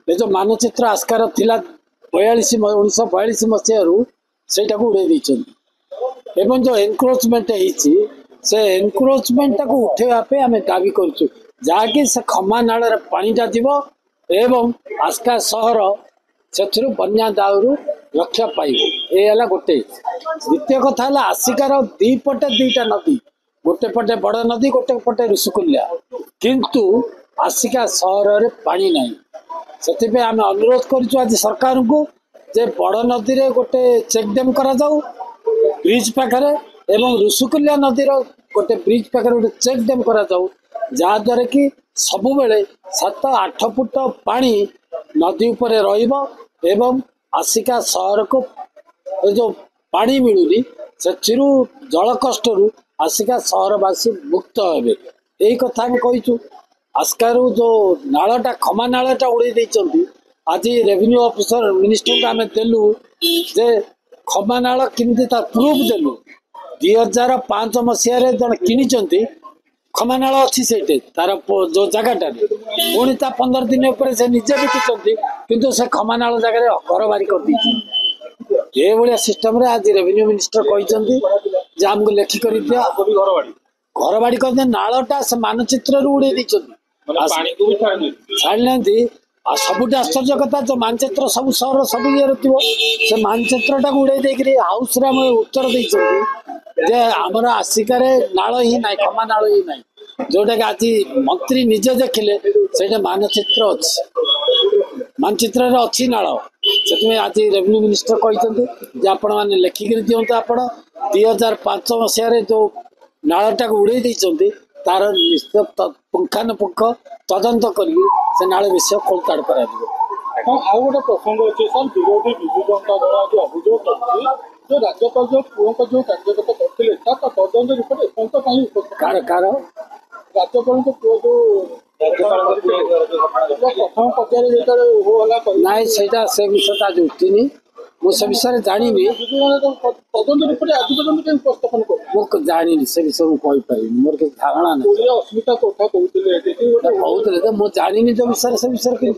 ये जो मानचित्र आस्कार थिला 1942 मसीह से उड़े एवं जो एनक्रोचमेंट से एनक्रोचमेंट को उठेवाई आम दाबी करुँ जहाँकि से खमा नाल पानीटा जीव एवं आस्का सहर से बन्या दाउरू रक्षा पाइब ये गोटे द्वितीय कथा है आसिकार दीपटे दुईटा नदी गोटे पटे बड़ नदी गोटे पटे ऋषिकुल्या किंतु आसिका सहर में पानी नहीं से आम अनुरोध करूँ आज सरकार को जे बड़ नदी रे गोटे चेक डैम करा जाऊ ब्रिज पाखरे एवं ऋषिकुल्या नदीर गोटे ब्रिज पाखरे गोटे चेक डैम करा जाऊ जहाद्वारा कि सबु बेले 7-8 फुट पानी नदी उपरे रहिबो एवं आसिका सहर को जो पानी मिलूनी से जल कष्ट आसिका सहरवासी मुक्त हे यही कथा हम कहीचु आस्कार जो नालटा खमा नालटा उड़े देइचंती आज रेवेन्यू ऑफिसर मिनिस्टर को आम देलु जे खमा नाल केमती प्रूफ देलु 2005 मसीह जन किनी खमा नाल अच्छी से तार जो जगटा पुणी 15 दिन पर से निजे बिकी किंतु से खमा नाल जगह घर बारी कर ये भाया सिस्टम रे आज रेवेन्यू मिनिस्टर कहते आमको लेखिक दिया घर बाड़ी कर नालटा से मानचित्र उड़े छाड़ना सबुठ आश्चर्य कथा जो मानचित्र सब सहर सब ये से मानचित्र टाक उड़े देकर हाउस रे उत्तर दे आमर आसिकार नाल ही ना खमा नाल ही ना जोटा कि आज मंत्री निजे देखिले से मानचित्र अच्छी मानचित्र अच्छी नाल से आज रेवेन्यू मिनिस्टर कहते आपण मैंने लेखिक दिंतु आप 2005 मसीह जो नालटा उड़े देते तार पुंखानुपुंख तदंत कर नाल विषय खोलताड़ कर गोटे प्रसंग अच्छे सर विरोधी विजु जनता दल आज अभियोग कर जो राज्यपाल जो पुओं जो कार्यगत करते तदंत रिपोर्ट एपंत कहीं कार राज्यपाल पुओ जो प्रथम पर्यायर नाई से विषय आज उठनी मुझे विषय जानी तदंत रिपोर्ट आज पर्यटन उपस्थापन कर जानी से विषय मुझे कहीपर मोर किसी धारणा ना अस्मिता कथा कहते कहते मुझे जानी जो विषय से विषय कह